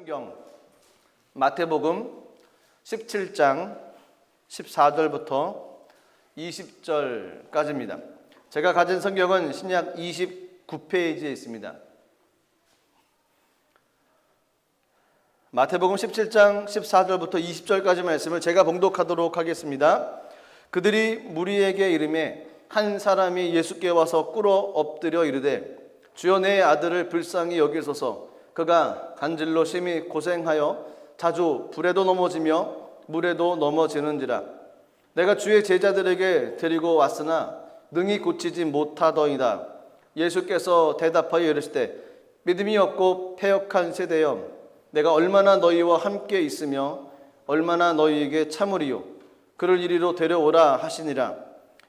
성경 마태복음 17장 14절부터 20절까지입니다. 제가 가진 성경은 신약 29페이지에 있습니다. 마태복음 17장 14절부터 20절까지 말씀을 제가 봉독하도록 하겠습니다. 그들이 무리에게 이르매 한 사람이 예수께 와서 꿇어 엎드려 이르되 주여 내 아들을 불쌍히 여기소서. 그가 간질로 심히 고생하여 자주 불에도 넘어지며 물에도 넘어지는지라. 내가 주의 제자들에게 데리고 왔으나 능히 고치지 못하더이다. 예수께서 대답하여 이르시되 믿음이 없고 패역한 세대여, 내가 얼마나 너희와 함께 있으며 얼마나 너희에게 참으리요. 그를 이리로 데려오라 하시니라.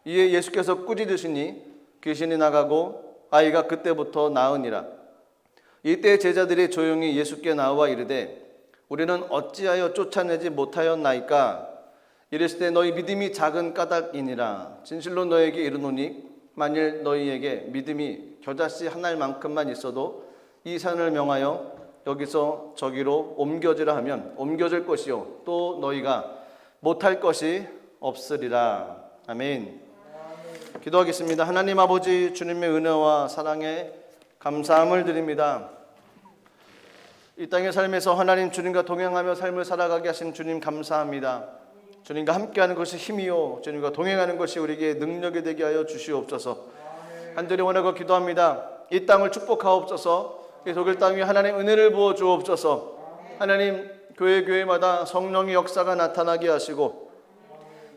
이에 예수께서 꾸짖으시니 귀신이 나가고 아이가 그때부터 나으니라. 이때 제자들이 조용히 예수께 나와 이르되 우리는 어찌하여 쫓아내지 못하였나이까? 이르시되 너희 믿음이 작은 까닭이니라. 진실로 너희에게 이르노니 만일 너희에게 믿음이 겨자씨 한 알만큼만 있어도 이 산을 명하여 여기서 저기로 옮겨지라 하면 옮겨질 것이요 또 너희가 못할 것이 없으리라. 아멘. 기도하겠습니다. 하나님 아버지, 주님의 은혜와 사랑에 감사함을 드립니다. 이 땅의 삶에서 하나님 주님과 동행하며 삶을 살아가게 하신 주님 감사합니다. 주님과 함께하는 것이 힘이요 주님과 동행하는 것이 우리에게 능력이 되게 하여 주시옵소서. 간절히 원하고 기도합니다. 이 땅을 축복하옵소서. 이 독일 땅 위에 하나님 은혜를 부어 주옵소서. 하나님 교회마다 성령의 역사가 나타나게 하시고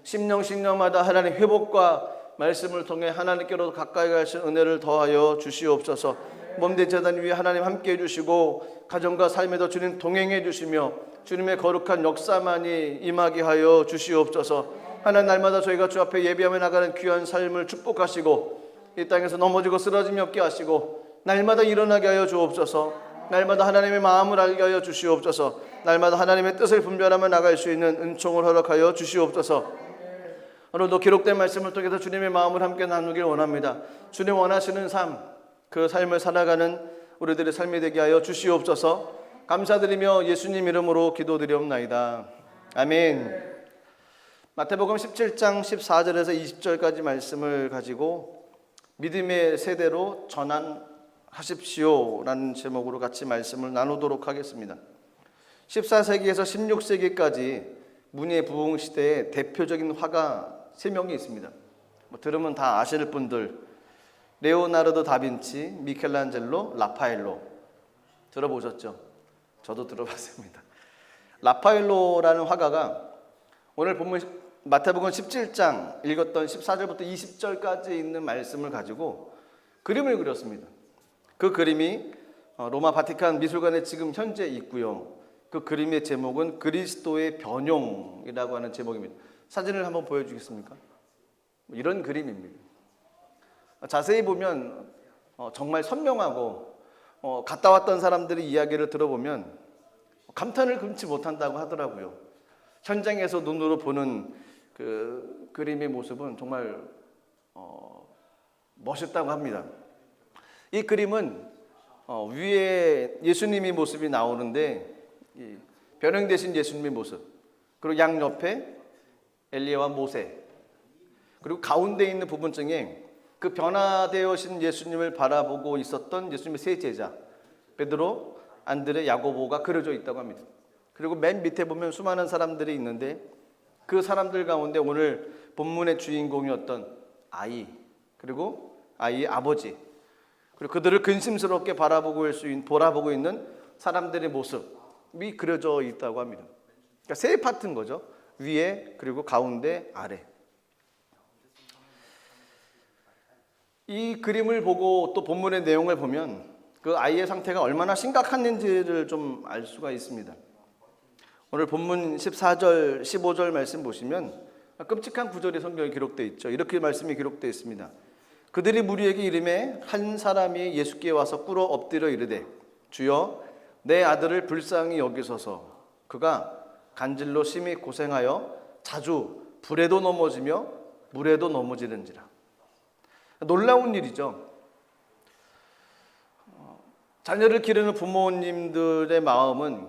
심령마다 하나님 회복과 말씀을 통해 하나님께로 가까이 가신 은혜를 더하여 주시옵소서. 몸된 재단 위에 하나님 함께해 주시고 가정과 삶에도 주님 동행해 주시며 주님의 거룩한 역사만이 임하게 하여 주시옵소서. 하나님 날마다 저희가 주 앞에 예배하며 나가는 귀한 삶을 축복하시고 이 땅에서 넘어지고 쓰러짐이 없게 하시고 날마다 일어나게 하여 주옵소서. 날마다 하나님의 마음을 알게 하여 주시옵소서. 날마다 하나님의 뜻을 분별하며 나갈 수 있는 은총을 허락하여 주시옵소서. 오늘도 기록된 말씀을 통해서 주님의 마음을 함께 나누길 원합니다. 주님 원하시는 삶, 그 삶을 살아가는 우리들의 삶이 되게 하여 주시옵소서. 감사드리며 예수님 이름으로 기도드리옵나이다. 아멘. 마태복음 17장 14절에서 20절까지 말씀을 가지고 믿음의 세대로 전환하십시오 라는 제목으로 같이 말씀을 나누도록 하겠습니다. 14세기에서 16세기까지 문예 부흥 시대의 대표적인 화가 3명이 있습니다. 들으면 다 아실 분들, 레오나르도 다빈치, 미켈란젤로, 라파엘로. 들어보셨죠? 저도 들어봤습니다. 라파엘로라는 화가가 오늘 본문 마태복음 17장 읽었던 14절부터 20절까지 있는 말씀을 가지고 그림을 그렸습니다. 그 그림이 로마 바티칸 미술관에 지금 현재 있고요. 그 그림의 제목은 그리스도의 변용이라고 하는 제목입니다. 사진을 한번 보여주겠습니까? 이런 그림입니다. 자세히 보면 정말 선명하고 갔다 왔던 사람들의 이야기를 들어보면 감탄을 금치 못한다고 하더라고요. 현장에서 눈으로 보는 그 그림의 모습은 정말 멋있다고 합니다. 이 그림은 위에 예수님의 모습이 나오는데 변형되신 예수님의 모습, 그리고 양옆에 엘리야와 모세, 그리고 가운데 있는 부분층에 그 변화되어진 예수님을 바라보고 있었던 예수님의 세 제자 베드로, 안드레, 야고보가 그려져 있다고 합니다. 그리고 맨 밑에 보면 수많은 사람들이 있는데 그 사람들 가운데 오늘 본문의 주인공이었던 아이, 그리고 아이의 아버지, 그리고 그들을 근심스럽게 바라보고 있는 사람들의 모습이 그려져 있다고 합니다. 그러니까 세 파트인 거죠. 위에, 그리고 가운데, 아래. 이 그림을 보고 또 본문의 내용을 보면 그 아이의 상태가 얼마나 심각한지를 좀 알 수가 있습니다. 오늘 본문 14절, 15절 말씀 보시면 끔찍한 구절이 성경에 기록되어 있죠. 이렇게 말씀이 기록되어 있습니다. 그들이 무리에게 이르매 한 사람이 예수께 와서 꿇어 엎드려 이르되 주여 내 아들을 불쌍히 여기소서. 그가 간질로 심히 고생하여 자주 불에도 넘어지며 물에도 넘어지는지라. 놀라운 일이죠. 자녀를 기르는 부모님들의 마음은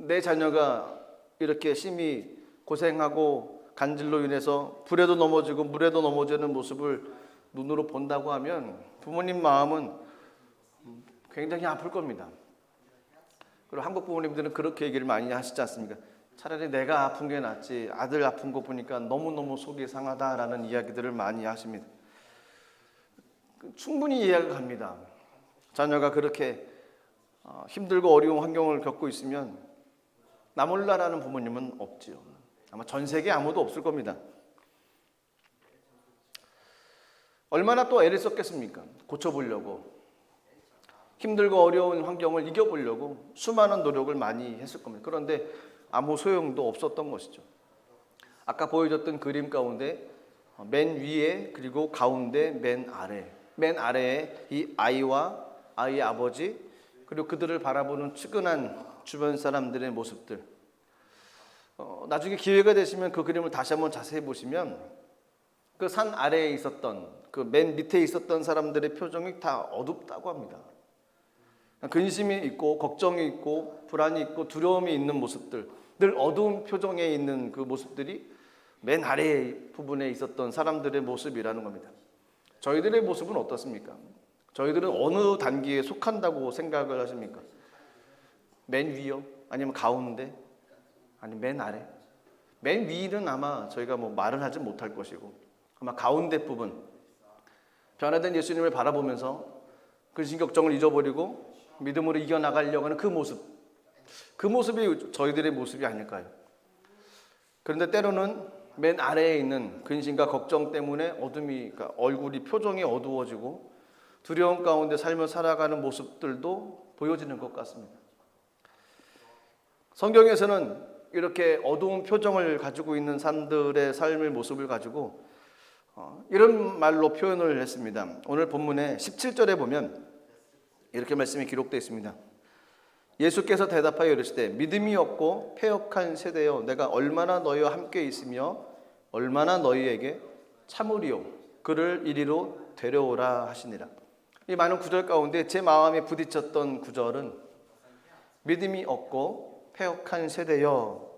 내 자녀가 이렇게 심히 고생하고 간질로 인해서 불에도 넘어지고 물에도 넘어지는 모습을 눈으로 본다고 하면 부모님 마음은 굉장히 아플 겁니다. 그리고 한국 부모님들은 그렇게 얘기를 많이 하시지 않습니까? 차라리 내가 아픈 게 낫지 아들 아픈 거 보니까 너무너무 속이 상하다라는 이야기들을 많이 하십니다. 충분히 이해가 갑니다. 자녀가 그렇게 힘들고 어려운 환경을 겪고 있으면 나 몰라라는 부모님은 없지요. 아마 전 세계에 아무도 없을 겁니다. 얼마나 또 애를 썼겠습니까? 고쳐보려고. 힘들고 어려운 환경을 이겨보려고 수많은 노력을 많이 했을 겁니다. 그런데 아무 소용도 없었던 것이죠. 아까 보여줬던 그림 가운데 맨 위에 그리고 가운데 맨 아래에 이 아이와 아이의 아버지 그리고 그들을 바라보는 측은한 주변 사람들의 모습들. 나중에 기회가 되시면 그 그림을 다시 한번 자세히 보시면 그 산 아래에 있었던 그 맨 밑에 있었던 사람들의 표정이 다 어둡다고 합니다. 근심이 있고 걱정이 있고 불안이 있고 두려움이 있는 모습들, 늘 어두운 표정에 있는 그 모습들이 맨 아래 부분에 있었던 사람들의 모습이라는 겁니다. 저희들의 모습은 어떻습니까? 저희들은 어느 단계에 속한다고 생각을 하십니까? 맨 위요? 아니면 가운데? 아니면 맨 아래? 맨 위는 아마 저희가 뭐 말을 하지 못할 것이고 아마 가운데 부분 변화된 예수님을 바라보면서 근심 걱정을 잊어버리고 믿음으로 이겨나가려고 하는 그 모습이 저희들의 모습이 아닐까요? 그런데 때로는 맨 아래에 있는 근심과 걱정 때문에 그러니까 얼굴이 표정이 어두워지고 두려움 가운데 삶을 살아가는 모습들도 보여지는 것 같습니다. 성경에서는 이렇게 어두운 표정을 가지고 있는 사람들의 삶의 모습을 가지고 이런 말로 표현을 했습니다. 오늘 본문의 17절에 보면 이렇게 말씀이 기록되어 있습니다. 예수께서 대답하여 이르시되 믿음이 없고 패역한 세대여 내가 얼마나 너희와 함께 있으며 얼마나 너희에게 참으리요 그를 이리로 데려오라 하시니라. 이 많은 구절 가운데 제 마음에 부딪혔던 구절은 믿음이 없고 패역한 세대여.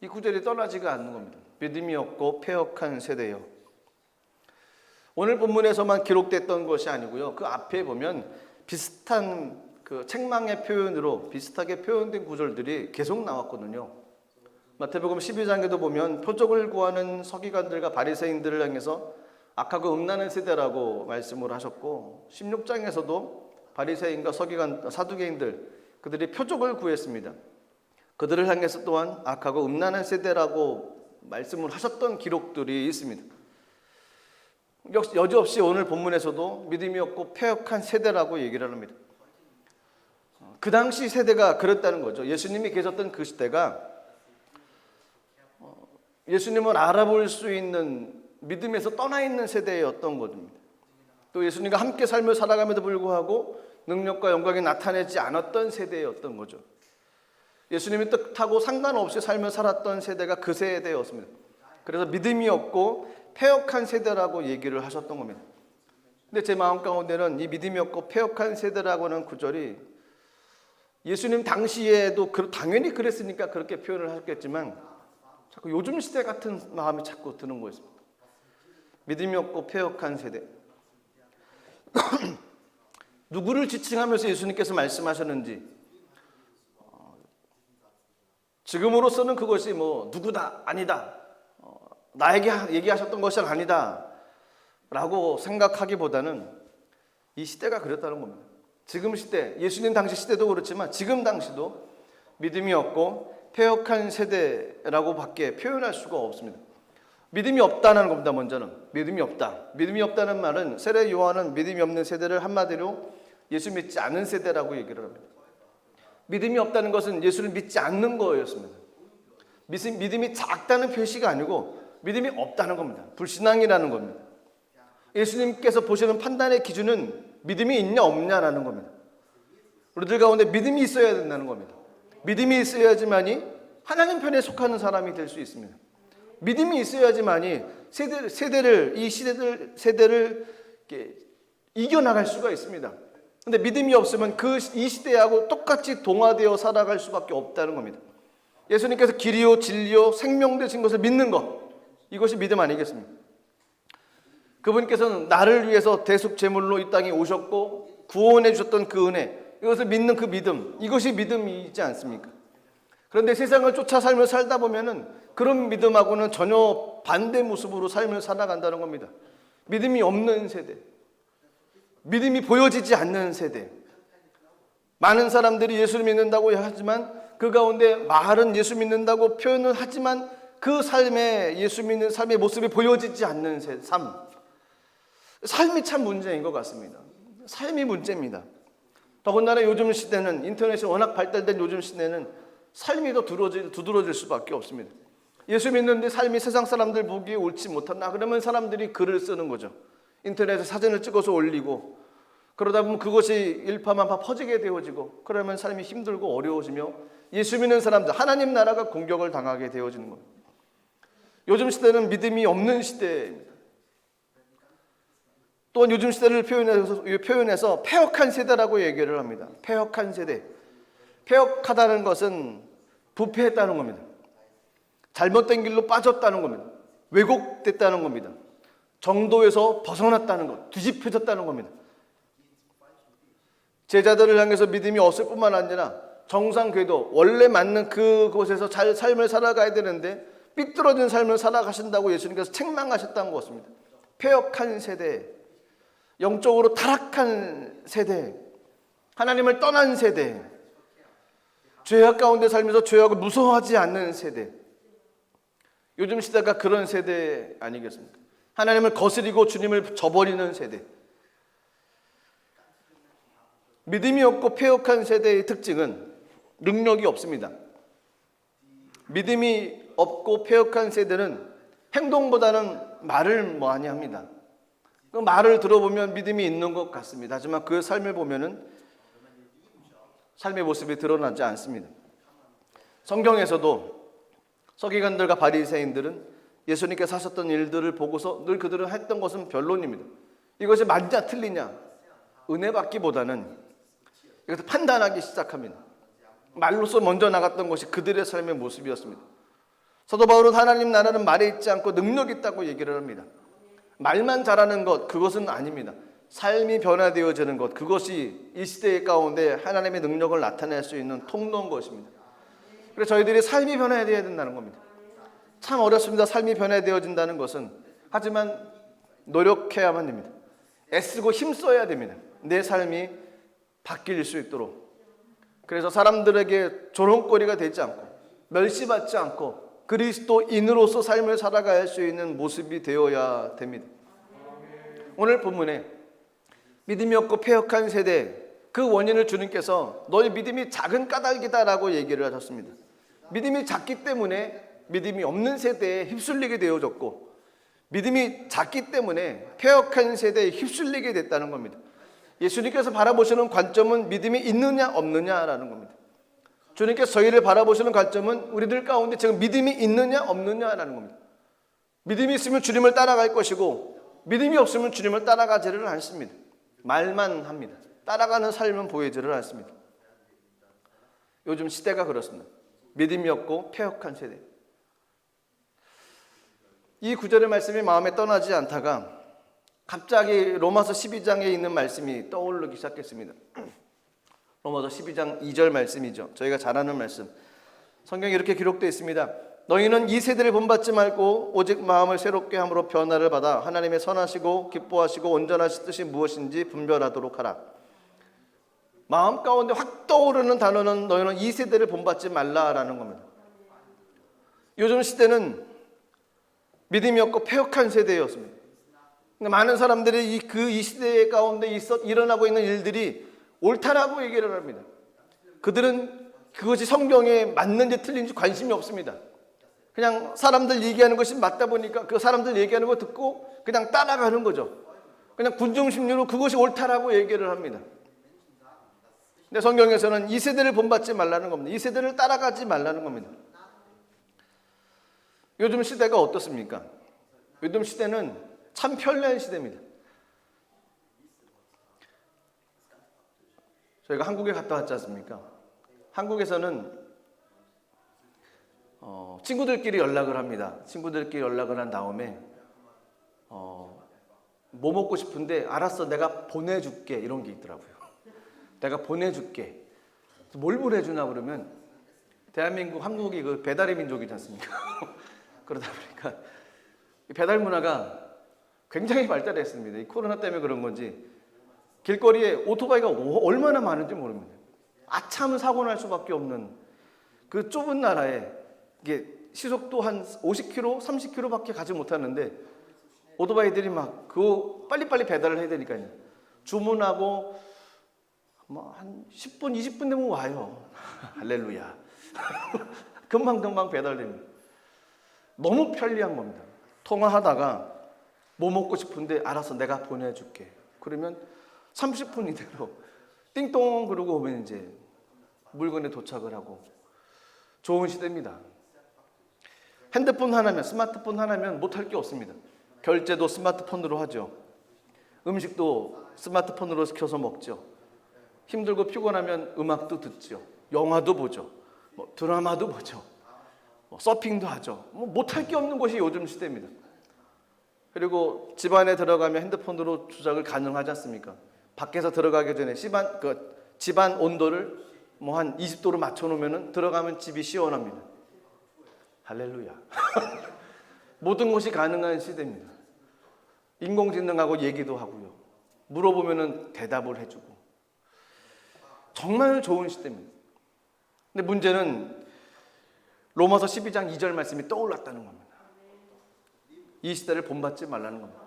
이 구절이 떠나지가 않는 겁니다. 믿음이 없고 패역한 세대여. 오늘 본문에서만 기록됐던 것이 아니고요. 그 앞에 보면 비슷한 그 책망의 표현으로 비슷하게 표현된 구절들이 계속 나왔거든요. 마태복음 12장에도 보면 표적을 구하는 서기관들과 바리새인들을 향해서 악하고 음란한 세대라고 말씀을 하셨고 16장에서도 바리새인과 서기관, 사두개인들 그들이 표적을 구했습니다. 그들을 향해서 또한 악하고 음란한 세대라고 말씀을 하셨던 기록들이 있습니다. 여지없이 오늘 본문에서도 믿음이 없고 패역한 세대라고 얘기를 합니다. 그 당시 세대가 그랬다는 거죠. 예수님이 계셨던 그 시대가 예수님을 알아볼 수 있는 믿음에서 떠나 있는 세대였던 것입니다. 또 예수님과 함께 삶을 살아감에도 불구하고 능력과 영광이 나타내지 않았던 세대였던 거죠. 예수님의 뜻하고 상관없이 삶을 살았던 세대가 그 세대였습니다. 그래서 믿음이 없고 패역한 세대라고 얘기를 하셨던 겁니다. 근데 제 마음 가운데는 이 믿음이 없고 패역한 세대라고 하는 구절이 예수님 당시에도 당연히 그랬으니까 그렇게 표현을 하셨겠지만 자꾸 요즘 시대 같은 마음이 자꾸 드는 거였습니다. 믿음이 없고 패역한 세대. 누구를 지칭하면서 예수님께서 말씀하셨는지 지금으로서는 그것이 뭐 누구다 아니다 나에게 얘기하셨던 것은 아니다 라고 생각하기보다는 이 시대가 그랬다는 겁니다. 지금 시대, 예수님 당시 시대도 그렇지만 지금 당시도 믿음이 없고 패역한 세대라고 밖에 표현할 수가 없습니다. 믿음이 없다는 겁니다. 먼저는 믿음이 없다. 믿음이 없다는 말은 세례 요한은 믿음이 없는 세대를 한마디로 예수 믿지 않은 세대라고 얘기를 합니다. 믿음이 없다는 것은 예수를 믿지 않는 거였습니다. 믿음이 작다는 표시가 아니고 믿음이 없다는 겁니다. 불신앙이라는 겁니다. 예수님께서 보시는 판단의 기준은 믿음이 있냐 없냐라는 겁니다. 우리들 가운데 믿음이 있어야 된다는 겁니다. 믿음이 있어야지만이 하나님 편에 속하는 사람이 될 수 있습니다. 믿음이 있어야지만이 세대를 이렇게 이겨나갈 수가 있습니다. 근데 믿음이 없으면 이 시대하고 똑같이 동화되어 살아갈 수밖에 없다는 겁니다. 예수님께서 길이요 진리요 생명 되신 것을 믿는 것, 이것이 믿음 아니겠습니까? 그분께서는 나를 위해서 대속 제물로 이 땅에 오셨고 구원해 주셨던 그 은혜, 이것을 믿는 그 믿음, 이것이 믿음이지 않습니까? 그런데 세상을 쫓아 삶을 살다 보면은 그런 믿음하고는 전혀 반대 모습으로 삶을 살아간다는 겁니다. 믿음이 없는 세대, 믿음이 보여지지 않는 세대. 많은 사람들이 예수를 믿는다고 하지만 그 가운데 말은 예수 믿는다고 표현을 하지만 그 삶에 예수 믿는 삶의 모습이 보여지지 않는 삶. 삶이 참 문제인 것 같습니다. 삶이 문제입니다. 더군다나 요즘 시대는, 인터넷이 워낙 발달된 요즘 시대는 삶이 더 두드러질 수밖에 없습니다. 예수 믿는데 삶이 세상 사람들 보기에 옳지 못한다 그러면 사람들이 글을 쓰는 거죠. 인터넷에 사진을 찍어서 올리고, 그러다 보면 그것이 일파만파 퍼지게 되어지고, 그러면 삶이 힘들고 어려워지며 예수 믿는 사람들, 하나님 나라가 공격을 당하게 되어지는 겁니다. 요즘 시대는 믿음이 없는 시대입니다. 또한 요즘 시대를 표현해서 패역한 세대라고 얘기를 합니다. 패역한 세대. 패역하다는 것은 부패했다는 겁니다. 잘못된 길로 빠졌다는 겁니다. 왜곡됐다는 겁니다. 정도에서 벗어났다는 것, 뒤집혀졌다는 겁니다. 제자들을 향해서 믿음이 없을 뿐만 아니라 정상 궤도, 원래 맞는 그곳에서 잘 삶을 살아가야 되는데 삐뚤어진 삶을 살아가신다고 예수님께서 책망하셨다는 것입니다. 패역한 세대, 영적으로 타락한 세대, 하나님을 떠난 세대, 죄악 가운데 살면서 죄악을 무서워하지 않는 세대. 요즘 시대가 그런 세대 아니겠습니까? 하나님을 거스리고 주님을 저버리는 세대. 믿음이 없고 패역한 세대의 특징은 능력이 없습니다. 믿음이 없고 패역한 세대는 행동보다는 말을 많이 합니다. 그 말을 들어보면 믿음이 있는 것 같습니다. 하지만 그 삶을 보면은 삶의 모습이 드러나지 않습니다. 성경에서도 서기관들과 바리새인들은 예수님께서 하셨던 일들을 보고서 늘 그들은 했던 것은 변론입니다. 이것이 맞냐 틀리냐 은혜 받기보다는 이것을 판단하기 시작합니다. 말로써 먼저 나갔던 것이 그들의 삶의 모습이었습니다. 사도 바울은 하나님 나라는 말에 있지 않고 능력이 있다고 얘기를 합니다. 말만 잘하는 것, 그것은 아닙니다. 삶이 변화되어지는 것, 그것이 이 시대 가운데 하나님의 능력을 나타낼 수 있는 통로인 것입니다. 그래서 저희들이 삶이 변화되어야 된다는 겁니다. 참 어렵습니다. 삶이 변화되어진다는 것은. 하지만 노력해야만 됩니다. 애쓰고 힘써야 됩니다. 내 삶이 바뀔 수 있도록. 그래서 사람들에게 조롱거리가 되지 않고 멸시받지 않고 그리스도인으로서 삶을 살아갈 수 있는 모습이 되어야 됩니다. 오늘 본문에 믿음이 없고 패역한 세대, 그 원인을 주님께서 너희 믿음이 작은 까닭이다라고 얘기를 하셨습니다. 믿음이 작기 때문에 믿음이 없는 세대에 휩쓸리게 되어졌고, 믿음이 작기 때문에 패역한 세대에 휩쓸리게 됐다는 겁니다. 예수님께서 바라보시는 관점은 믿음이 있느냐 없느냐라는 겁니다. 주님께서 저희를 바라보시는 관점은 우리들 가운데 지금 믿음이 있느냐 없느냐라는 겁니다. 믿음이 있으면 주님을 따라갈 것이고 믿음이 없으면 주님을 따라가지를 않습니다. 말만 합니다. 따라가는 삶은 보이지를 않습니다. 요즘 시대가 그렇습니다. 믿음이 없고 패역한 세대. 이 구절의 말씀이 마음에 떠나지 않다가 갑자기 로마서 12장에 있는 말씀이 떠오르기 시작했습니다. 로마서 12장 2절 말씀이죠. 저희가 잘 아는 말씀. 성경에 이렇게 기록되어 있습니다. 너희는 이 세대를 본받지 말고 오직 마음을 새롭게 함으로 변화를 받아 하나님의 선하시고 기뻐하시고 온전하신 뜻이 무엇인지 분별하도록 하라. 마음 가운데 확 떠오르는 단어는 너희는 이 세대를 본받지 말라라는 겁니다. 요즘 시대는 믿음이 없고 패역한 세대였습니다. 많은 사람들이 이 시대 가운데 일어나고 있는 일들이 옳다라고 얘기를 합니다. 그들은 그것이 성경에 맞는지 틀린지 관심이 없습니다. 그냥 사람들 얘기하는 것이 맞다 보니까 그 사람들 얘기하는 거 듣고 그냥 따라가는 거죠. 그냥 군중심리로 그것이 옳다라고 얘기를 합니다. 근데 성경에서는 이 세대를 본받지 말라는 겁니다. 이 세대를 따라가지 말라는 겁니다. 요즘 시대가 어떻습니까? 요즘 시대는 참 편리한 시대입니다. 저희가 한국에 갔다 왔지 않습니까? 한국에서는 친구들끼리 연락을 합니다. 친구들끼리 연락을 한 다음에 뭐 먹고 싶은데 알았어 내가 보내줄게 이런 게 있더라고요. 내가 보내줄게. 뭘 보내주나 그러면 대한민국 한국이 그 배달의 민족이지 않습니까? 그러다 보니까 배달 문화가 굉장히 발달했습니다. 이 코로나 때문에 그런 건지 길거리에 오토바이가 얼마나 많은지 모릅니다. 아참 사고 날 수밖에 없는 그 좁은 나라에 이게 시속도 한 50km, 30km밖에 가지 못하는데 오토바이들이 막 그거 빨리빨리 배달을 해야 되니까요. 주문하고 뭐 한 10분, 20분 되면 와요. 할렐루야. 금방금방 배달됩니다. 너무 편리한 겁니다. 통화하다가 뭐 먹고 싶은데 알아서 내가 보내줄게. 그러면 30분 이내로 띵동 그러고 오면 이제 물건에 도착을 하고 좋은 시대입니다. 핸드폰 하나면 스마트폰 하나면 못할 게 없습니다. 결제도 스마트폰으로 하죠. 음식도 스마트폰으로 시켜서 먹죠. 힘들고 피곤하면 음악도 듣죠. 영화도 보죠. 뭐 드라마도 보죠. 뭐 서핑도 하죠. 뭐 못할 게 없는 것이 요즘 시대입니다. 그리고 집안에 들어가면 핸드폰으로 조작을 가능하지 않습니까? 밖에서 들어가기 전에 집안 온도를 뭐 한 20도로 맞춰놓으면 들어가면 집이 시원합니다. 할렐루야. 모든 것이 가능한 시대입니다. 인공지능하고 얘기도 하고요. 물어보면 대답을 해주고. 정말 좋은 시대입니다. 근데 문제는 로마서 12장 2절 말씀이 떠올랐다는 겁니다. 이 시대를 본받지 말라는 겁니다.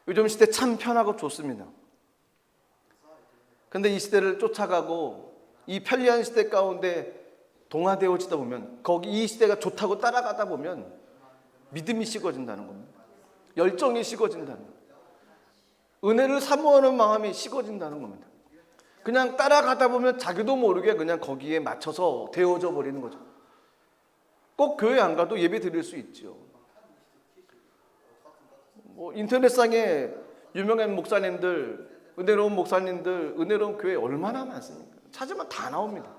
요즘 시대 참 편하고 좋습니다. 근데 이 시대를 쫓아가고 이 편리한 시대 가운데 동화되어지다 보면 거기 이 시대가 좋다고 따라가다 보면 믿음이 식어진다는 겁니다. 열정이 식어진다는 겁니다. 은혜를 사모하는 마음이 식어진다는 겁니다. 그냥 따라가다 보면 자기도 모르게 그냥 거기에 맞춰서 되어져 버리는 거죠. 꼭 교회 안 가도 예배 드릴 수 있죠. 뭐 인터넷상에 유명한 목사님들, 은혜로운 목사님들, 은혜로운 교회 얼마나 많습니까? 찾으면 다 나옵니다.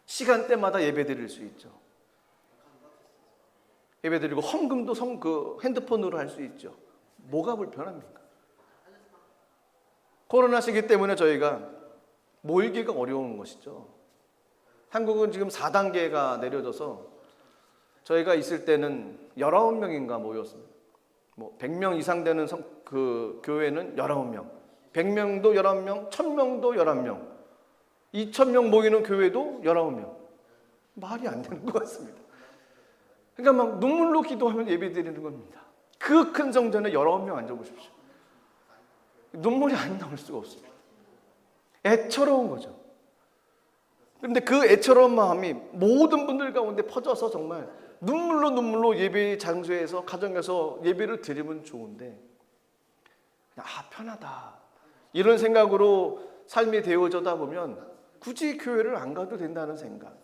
시간대마다 예배 드릴 수 있죠. 예배 드리고 헌금도 핸드폰으로 할 수 있죠. 뭐가 불편합니까? 코로나 시기 때문에 저희가 모이기가 어려운 것이죠. 한국은 지금 4단계가 내려져서 저희가 있을 때는 19명인가 모였습니다. 뭐 100명 이상 되는 교회는 19명, 100명도 19명, 1000명도 11명, 2000명 모이는 교회도 19명. 말이 안 되는 것 같습니다. 그러니까 막 눈물로 기도하면 예배 드리는 겁니다. 그 큰 성전에 19명 앉아보십시오. 눈물이 안 나올 수가 없습니다. 애처로운 거죠. 그런데 그 애처로운 마음이 모든 분들 가운데 퍼져서 정말 눈물로 예배 장소에서 가정에서 예배를 드리면 좋은데 그냥 편하다 이런 생각으로 삶이 되어져다 보면 굳이 교회를 안 가도 된다는 생각,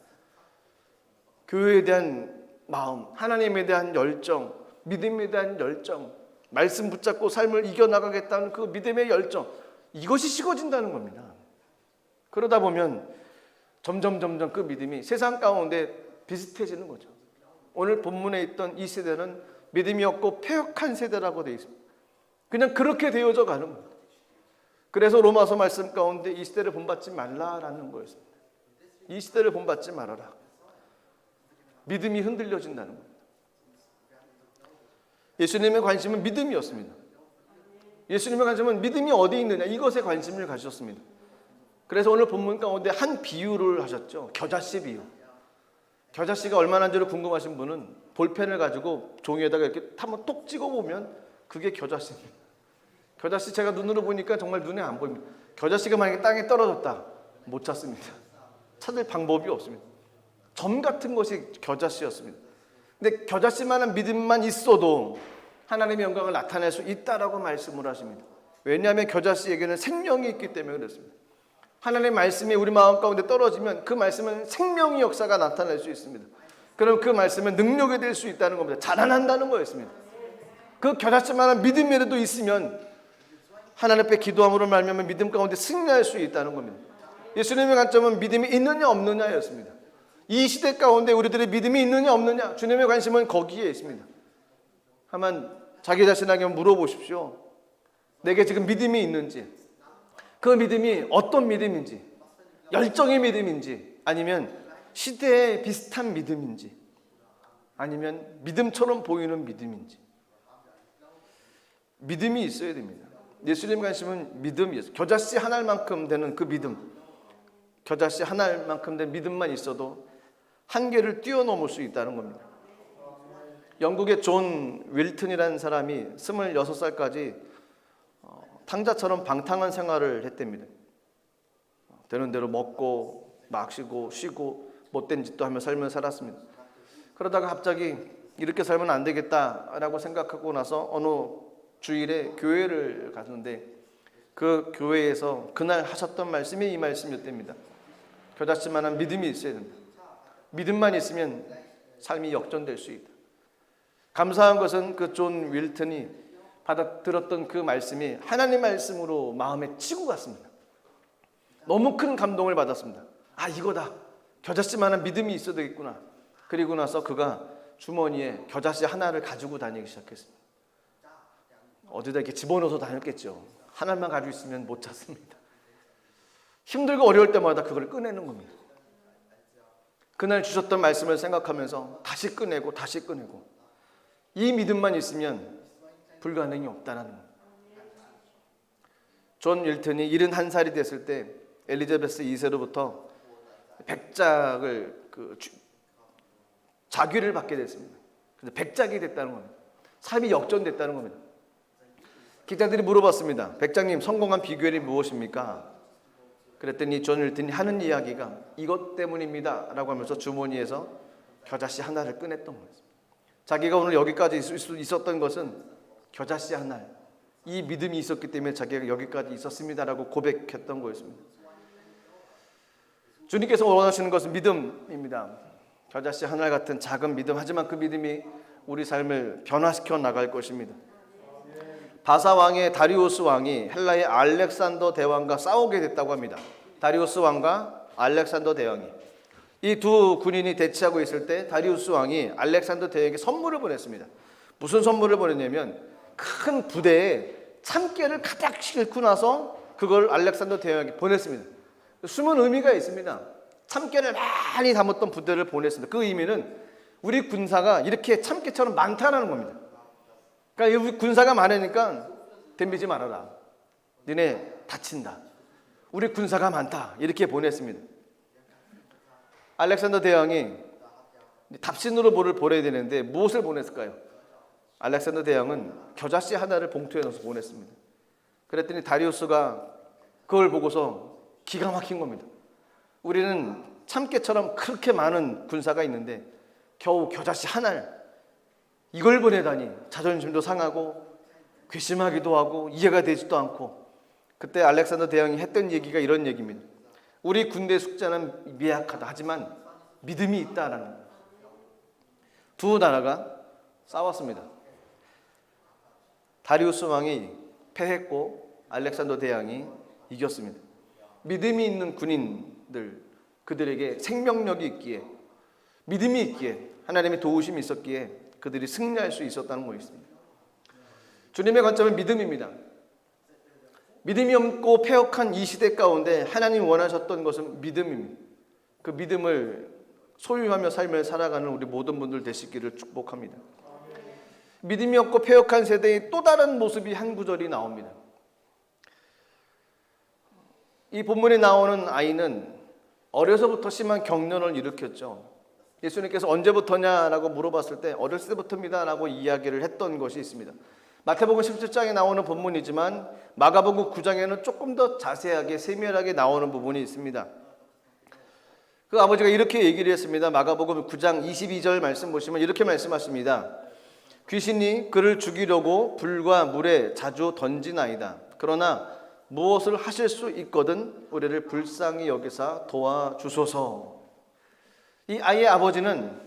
교회에 대한 마음, 하나님에 대한 열정, 믿음에 대한 열정, 말씀 붙잡고 삶을 이겨나가겠다는 그 믿음의 열정, 이것이 식어진다는 겁니다. 그러다 보면 점점 그 믿음이 세상 가운데 비슷해지는 거죠. 오늘 본문에 있던 이 세대는 믿음이 없고 패역한 세대라고 되어 있습니다. 그냥 그렇게 되어져 가는 겁니다. 그래서 로마서 말씀 가운데 이 시대를 본받지 말라라는 거였습니다. 이 시대를 본받지 말아라. 믿음이 흔들려진다는 겁니다. 예수님의 관심은 믿음이었습니다. 예수님의 관심은 믿음이 어디 있느냐 이것에 관심을 가지셨습니다. 그래서 오늘 본문 가운데 한 비유를 하셨죠. 겨자씨 비유. 겨자씨가 얼마나인지를 궁금하신 분은 볼펜을 가지고 종이에다가 이렇게 한번 똑 찍어보면 그게 겨자씨입니다. 겨자씨 제가 눈으로 보니까 정말 눈에 안 보입니다. 겨자씨가 만약에 땅에 떨어졌다 못 찾습니다. 찾을 방법이 없습니다. 점 같은 것이 겨자씨였습니다. 근데 겨자씨만한 믿음만 있어도 하나님의 영광을 나타낼 수 있다라고 말씀을 하십니다. 왜냐하면 겨자씨에게는 생명이 있기 때문에 그렇습니다. 하나님의 말씀이 우리 마음 가운데 떨어지면 그 말씀은 생명의 역사가 나타날 수 있습니다. 그럼 그 말씀은 능력이 될 수 있다는 겁니다. 자라난다는 거였습니다. 그 겨자씨만한 믿음이라도 있으면 하나님 앞에 기도함으로 말미암아 믿음 가운데 승리할 수 있다는 겁니다. 예수님의 관점은 믿음이 있느냐 없느냐였습니다. 이 시대 가운데 우리들의 믿음이 있느냐 없느냐, 주님의 관심은 거기에 있습니다. 하면 자기 자신에게 물어보십시오. 내게 지금 믿음이 있는지, 그 믿음이 어떤 믿음인지, 열정의 믿음인지, 아니면 시대에 비슷한 믿음인지, 아니면 믿음처럼 보이는 믿음인지. 믿음이 있어야 됩니다. 예수님 관심은 믿음이었어요. 겨자씨 한 알만큼 되는 그 믿음, 겨자씨 한 알만큼 된 믿음만 있어도 한계를 뛰어넘을 수 있다는 겁니다. 영국의 존 윌튼이라는 사람이 26살까지 탕자처럼 방탕한 생활을 했답니다. 되는 대로 먹고 마시고 쉬고 못된 짓도 하며 삶을 살았습니다. 그러다가 갑자기 이렇게 살면 안 되겠다라고 생각하고 나서 어느 주일에 교회를 갔는데 그 교회에서 그날 하셨던 말씀이 이 말씀이었답니다. 겨자씨만한 믿음이 있어야 된다. 믿음만 있으면 삶이 역전될 수 있다. 감사한 것은 그 존 윌튼이 받아들었던 그 말씀이 하나님 말씀으로 마음에 치고 갔습니다. 너무 큰 감동을 받았습니다. 아, 이거다. 겨자씨만한 믿음이 있어야 되겠구나. 그리고 나서 그가 주머니에 겨자씨 하나를 가지고 다니기 시작했습니다. 어디다 이렇게 집어넣어서 다녔겠죠. 하나만 가지고 있으면 못 찾습니다. 힘들고 어려울 때마다 그걸 꺼내는 겁니다. 그날 주셨던 말씀을 생각하면서 다시 꺼내고 다시 꺼내고, 이 믿음만 있으면 불가능이 없다는 겁니다. 존 윌튼이 71살이 됐을 때 엘리자베스 2세로부터 백작을 자귀를 받게 됐습니다. 그래서 백작이 됐다는 겁니다. 삶이 역전됐다는 겁니다. 기자들이 물어봤습니다. 백작님, 성공한 비결이 무엇입니까? 그랬더니 존 윌튼이 하는 이야기가 이것 때문입니다 라고 하면서 주머니에서 겨자씨 하나를 꺼냈던 거였습니다. 자기가 오늘 여기까지 있었던 것은 겨자씨 하나, 이 믿음이 있었기 때문에 자기가 여기까지 있었습니다라고 고백했던 거였습니다. 주님께서 원하시는 것은 믿음입니다. 겨자씨 하나 같은 작은 믿음, 하지만 그 믿음이 우리 삶을 변화시켜 나갈 것입니다. 바사 왕의 다리우스 왕이 헬라의 알렉산더 대왕과 싸우게 됐다고 합니다. 다리우스 왕과 알렉산더 대왕이, 이 두 군인이 대치하고 있을 때 다리우스 왕이 알렉산더 대왕에게 선물을 보냈습니다. 무슨 선물을 보냈냐면 큰 부대에 참깨를 가득 싣고 나서 그걸 알렉산더 대왕에게 보냈습니다. 숨은 의미가 있습니다. 참깨를 많이 담았던 부대를 보냈습니다. 그 의미는 우리 군사가 이렇게 참깨처럼 많다는 겁니다. 그러니까 우리 군사가 많으니까 덤비지 말아라. 너네 다친다. 우리 군사가 많다. 이렇게 보냈습니다. 알렉산더 대왕이 답신으로 뭐를 보내야 되는데 무엇을 보냈을까요? 알렉산더 대왕은 겨자씨 하나를 봉투에 넣어서 보냈습니다. 그랬더니 다리우스가 그걸 보고서 기가 막힌 겁니다. 우리는 참깨처럼 그렇게 많은 군사가 있는데 겨우 겨자씨 하나를, 이걸 보내다니. 자존심도 상하고 괘씸하기도 하고 이해가 되지도 않고. 그때 알렉산더 대왕이 했던 얘기가 이런 얘기입니다. 우리 군대 숫자는 미약하다. 하지만 믿음이 있다라는 거예요. 두 나라가 싸웠습니다. 다리우스 왕이 패했고 알렉산더 대왕이 이겼습니다. 믿음이 있는 군인들, 그들에게 생명력이 있기에, 믿음이 있기에, 하나님의 도우심이 있었기에 그들이 승리할 수 있었다는 것입니다. 주님의 관점은 믿음입니다. 믿음이 없고 패역한 이 시대 가운데 하나님이 원하셨던 것은 믿음입니다. 그 믿음을 소유하며 삶을 살아가는 우리 모든 분들 되시기를 축복합니다. 믿음이 없고 패역한 세대의 또 다른 모습이 한 구절이 나옵니다. 이 본문에 나오는 아이는 어려서부터 심한 경련을 일으켰죠. 예수님께서 언제부터냐라고 물어봤을 때 어렸을 때부터입니다 라고 이야기를 했던 것이 있습니다. 마태복음 17장에 나오는 본문이지만 마가복음 9장에는 조금 더 자세하게 세밀하게 나오는 부분이 있습니다. 그 아버지가 이렇게 얘기를 했습니다. 마가복음 9장 22절 말씀 보시면 이렇게 말씀하십니다. 귀신이 그를 죽이려고 불과 물에 자주 던지나이다. 그러나 무엇을 하실 수 있거든 우리를 불쌍히 여기사 도와주소서. 이 아이의 아버지는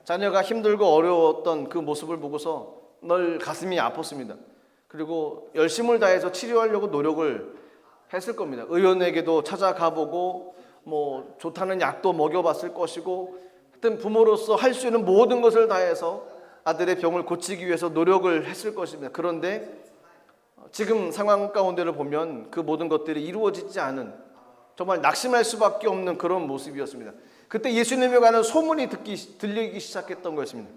자녀가 힘들고 어려웠던 그 모습을 보고서 늘 가슴이 아팠습니다. 그리고 열심을 다해서 치료하려고 노력을 했을 겁니다. 의원에게도 찾아가 보고 뭐 좋다는 약도 먹여봤을 것이고, 하여튼 부모로서 할 수 있는 모든 것을 다해서 아들의 병을 고치기 위해서 노력을 했을 것입니다. 그런데 지금 상황 가운데를 보면 그 모든 것들이 이루어지지 않은, 정말 낙심할 수밖에 없는 그런 모습이었습니다. 그때 예수님에 관한 소문이 들리기 시작했던 것입니다.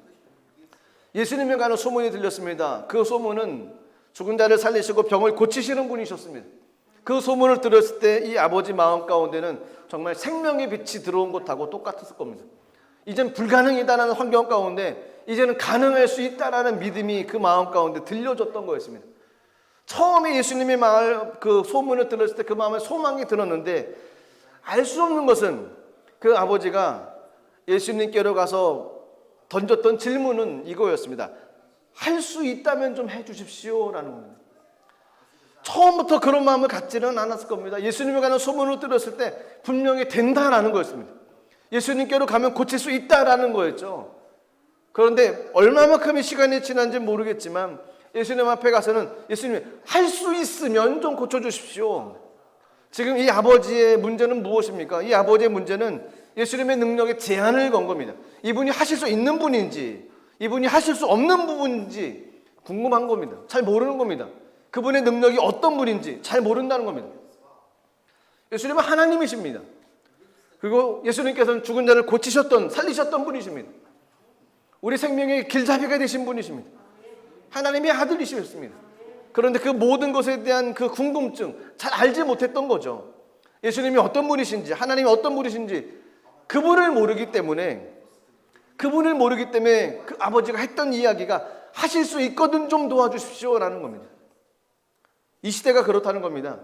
예수님에 관한 소문이 들렸습니다. 그 소문은 죽은 자를 살리시고 병을 고치시는 분이셨습니다. 그 소문을 들었을 때 이 아버지 마음 가운데는 정말 생명의 빛이 들어온 것하고 똑같았을 겁니다. 이젠 불가능이다라는 환경 가운데 이제는 가능할 수 있다라는 믿음이 그 마음 가운데 들려졌던 거였습니다. 처음에 예수님의 그 소문을 들었을 때 그 마음에 소망이 들었는데, 알 수 없는 것은 그 아버지가 예수님께로 가서 던졌던 질문은 이거였습니다. 할 수 있다면 좀 해주십시오라는 겁니다. 처음부터 그런 마음을 갖지는 않았을 겁니다. 예수님에 관한 소문을 들었을 때 분명히 된다라는 거였습니다. 예수님께로 가면 고칠 수 있다라는 거였죠. 그런데 얼마만큼의 시간이 지난지 모르겠지만 예수님 앞에 가서는 예수님이 할 수 있으면 좀 고쳐주십시오. 지금 이 아버지의 문제는 무엇입니까? 이 아버지의 문제는 예수님의 능력에 제한을 건 겁니다. 이분이 하실 수 있는 분인지, 이분이 하실 수 없는 부분인지 궁금한 겁니다. 잘 모르는 겁니다. 그분의 능력이 어떤 분인지 잘 모른다는 겁니다. 예수님은 하나님이십니다. 그리고 예수님께서는 죽은 자를 고치셨던, 살리셨던 분이십니다. 우리 생명의 길잡이가 되신 분이십니다. 하나님의 아들이셨습니다. 그런데 그 모든 것에 대한 그 궁금증, 잘 알지 못했던 거죠. 예수님이 어떤 분이신지, 하나님이 어떤 분이신지 그분을 모르기 때문에 그 아버지가 했던 이야기가 하실 수 있거든 좀 도와주십시오라는 겁니다. 이 시대가 그렇다는 겁니다.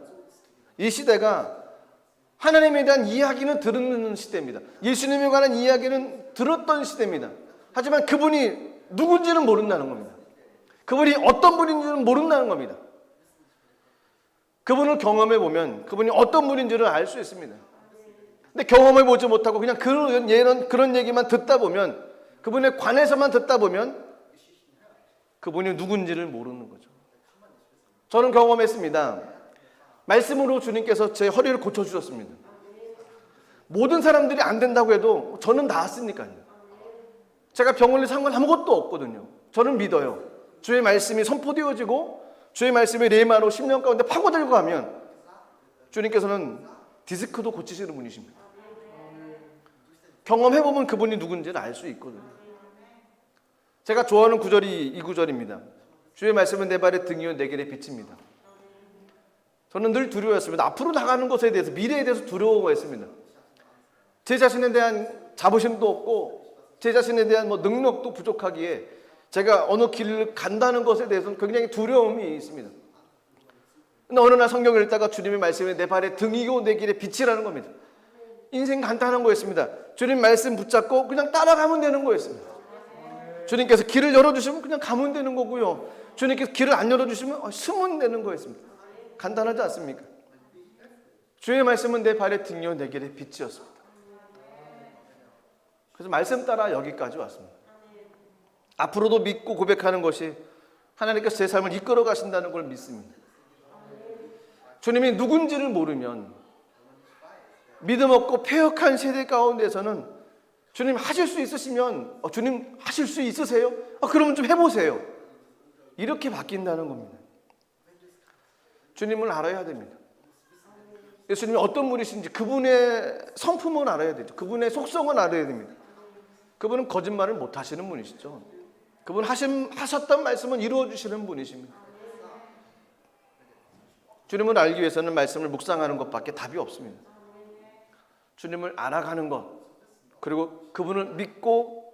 이 시대가 하나님에 대한 이야기는 듣는 시대입니다. 예수님에 관한 이야기는 들었던 시대입니다. 하지만 그분이 누군지는 모른다는 겁니다. 그분이 어떤 분인지는 모른다는 겁니다. 그분을 경험해 보면 그분이 어떤 분인지를 알 수 있습니다. 근데 경험해 보지 못하고 그냥 그런 얘기만 듣다 보면, 그분에 관해서만 듣다 보면 그분이 누군지를 모르는 거죠. 저는 경험했습니다. 말씀으로 주님께서 제 허리를 고쳐주셨습니다. 모든 사람들이 안 된다고 해도 저는 나았으니까요. 제가 병원에 상관 아무것도 없거든요. 저는 믿어요. 주의 말씀이 선포되어지고 주의 말씀이 레마로 10년 가운데 파고들고 가면 주님께서는 디스크도 고치시는 분이십니다. 경험해보면 그분이 누군지를 알 수 있거든요. 제가 좋아하는 구절이 이 구절입니다. 주의 말씀은 내 발의 등이요 내 길의 빛입니다. 저는 늘 두려워했습니다. 앞으로 나가는 것에 대해서, 미래에 대해서 두려워했습니다. 제 자신에 대한 자부심도 없고 제 자신에 대한 능력도 부족하기에 제가 어느 길을 간다는 것에 대해서는 굉장히 두려움이 있습니다. 근데 어느 날 성경을 읽다가 주님의 말씀이 내 발의 등이고 내 길의 빛이라는 겁니다. 인생 간단한 거였습니다. 주님 말씀 붙잡고 그냥 따라가면 되는 거였습니다. 주님께서 길을 열어주시면 그냥 가면 되는 거고요. 주님께서 길을 안 열어주시면 숨으면 되는 거였습니다. 간단하지 않습니까? 주의 말씀은 내 발의 등이요 내 길의 빛이었습니다. 그래서 말씀 따라 여기까지 왔습니다. 앞으로도 믿고 고백하는 것이 하나님께서 제 삶을 이끌어 가신다는 걸 믿습니다. 주님이 누군지를 모르면 믿음 없고 패역한 세대 가운데서는 주님 하실 수 있으시면 주님 하실 수 있으세요? 그러면 좀 해보세요. 이렇게 바뀐다는 겁니다. 주님을 알아야 됩니다. 예수님이 어떤 분이신지 그분의 성품을 알아야 되죠. 그분의 속성을 알아야 됩니다. 그분은 거짓말을 못 하시는 분이시죠. 그분 하셨던 말씀은 이루어 주시는 분이십니다. 주님을 알기 위해서는 말씀을 묵상하는 것밖에 답이 없습니다. 주님을 알아가는 것, 그리고 그분을 믿고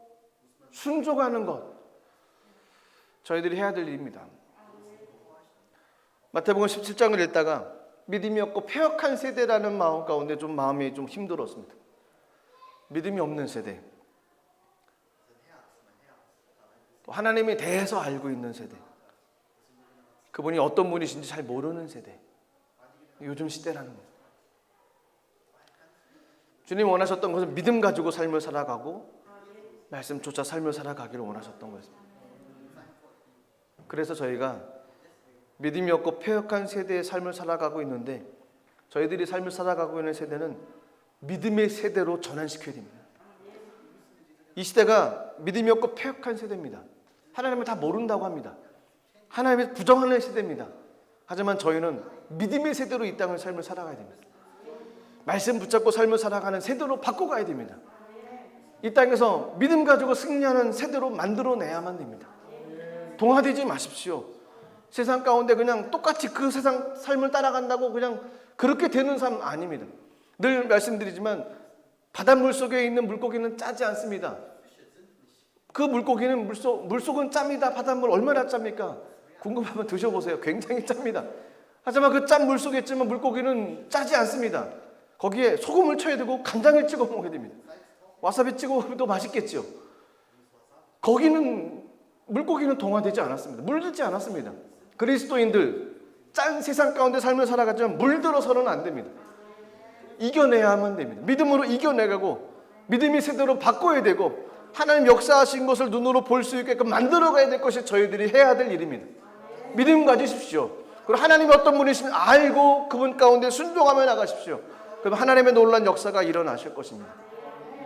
순종하는 것, 저희들이 해야 될 일입니다. 마태복음 17장을 읽다가 믿음이 없고 패역한 세대라는 마음 가운데 마음이 좀 힘들었습니다. 믿음이 없는 세대, 또 하나님에 대해서 알고 있는 세대, 그분이 어떤 분이신지 잘 모르는 세대, 요즘 시대라는 거예요. 주님 원하셨던 것은 믿음 가지고 삶을 살아가고 말씀조차 삶을 살아가기를 원하셨던 거였습니다. 그래서 저희가 믿음이 없고 패역한 세대의 삶을 살아가고 있는데, 저희들이 삶을 살아가고 있는 세대는 믿음의 세대로 전환시켜야 됩니다. 이 시대가 믿음이 없고 패역한 세대입니다. 하나님을 다 모른다고 합니다. 하나님을 부정하는 세대입니다. 하지만 저희는 믿음의 세대로 이 땅을 삶을 살아가야 됩니다. 말씀 붙잡고 삶을 살아가는 세대로 바꿔가야 됩니다. 이 땅에서 믿음 가지고 승리하는 세대로 만들어내야만 됩니다. 동화되지 마십시오. 세상 가운데 그냥 똑같이 그 세상 삶을 따라간다고 그냥 그렇게 되는 삶 아닙니다. 늘 말씀드리지만 바닷물 속에 있는 물고기는 짜지 않습니다. 그 물고기는 물속은 짭니다. 바닷물 얼마나 짭니까? 궁금하면 드셔보세요. 굉장히 짭니다. 하지만 그 짠 물속에 있지만 물고기는 짜지 않습니다. 거기에 소금을 쳐야 되고 간장을 찍어 먹어야 됩니다. 와사비 찍어 먹으면 맛있겠죠. 거기는 물고기는 동화되지 않았습니다. 물들지 않았습니다. 그리스도인들 짠 세상 가운데 삶을 살아가지만 물들어서는 안 됩니다. 이겨내야만 됩니다. 믿음으로 이겨내가고 믿음이 세대로 바꿔야 되고 하나님 역사하신 것을 눈으로 볼 수 있게끔 만들어가야 될 것이 저희들이 해야 될 일입니다. 믿음 가지십시오. 그리고 하나님이 어떤 분이시면 알고 그분 가운데 순종하며 나가십시오. 그럼 하나님의 놀라운 역사가 일어나실 것입니다.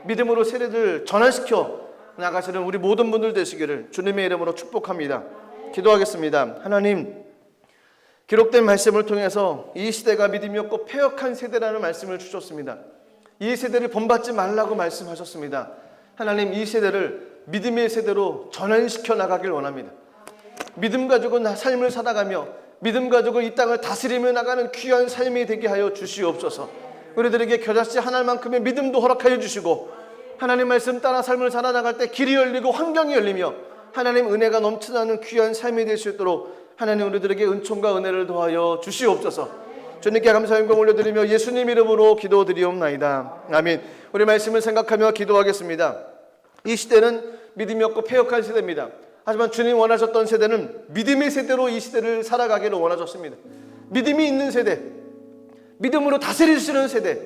믿음으로 세대들 전환시켜 나가시는 우리 모든 분들 되시기를 주님의 이름으로 축복합니다. 기도하겠습니다. 하나님, 기록된 말씀을 통해서 이 시대가 믿음이 없고 패역한 세대라는 말씀을 주셨습니다. 이 세대를 본받지 말라고 말씀하셨습니다. 하나님, 이 세대를 믿음의 세대로 전환시켜 나가길 원합니다. 믿음 가지고 삶을 살아가며 믿음 가지고 이 땅을 다스리며 나가는 귀한 삶이 되게 하여 주시옵소서. 우리들에게 겨자씨 하나만큼의 믿음도 허락하여 주시고 하나님 말씀 따라 삶을 살아나갈 때 길이 열리고 환경이 열리며 하나님 은혜가 넘쳐나는 귀한 삶이 될 수 있도록 하나님 우리들에게 은총과 은혜를 더하여 주시옵소서. 주님께 감사 영광 올려드리며 예수님 이름으로 기도드리옵나이다. 아멘. 우리 말씀을 생각하며 기도하겠습니다. 이 시대는 믿음이 없고 패역한 세대입니다. 하지만 주님 원하셨던 세대는 믿음의 세대로 이 시대를 살아가기를 원하셨습니다. 믿음이 있는 세대, 믿음으로 다스리시는 세대,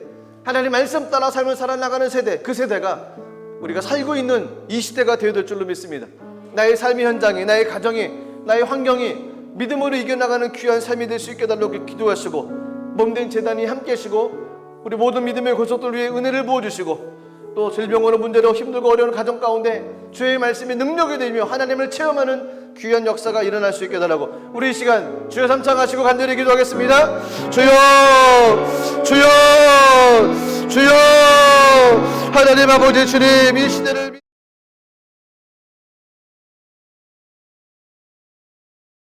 하나님 말씀 따라 삶을 살아나가는 세대, 그 세대가 우리가 살고 있는 이 시대가 되어야 될 줄로 믿습니다. 나의 삶의 현장이, 나의 가정이, 나의 환경이 믿음으로 이겨나가는 귀한 삶이 될 수 있게 달라고 기도하시고 몸된 재단이 함께 하시고 우리 모든 믿음의 고속들 위해 은혜를 부어주시고 또 질병으로 문제로 힘들고 어려운 가정 가운데 주의 말씀이 능력이 되며 하나님을 체험하는 귀한 역사가 일어날 수 있게 달라고 우리 이 시간 주여 삼창하시고 간절히 기도하겠습니다. 주여 주여 주여 하나님 아버지 주님 이 시대를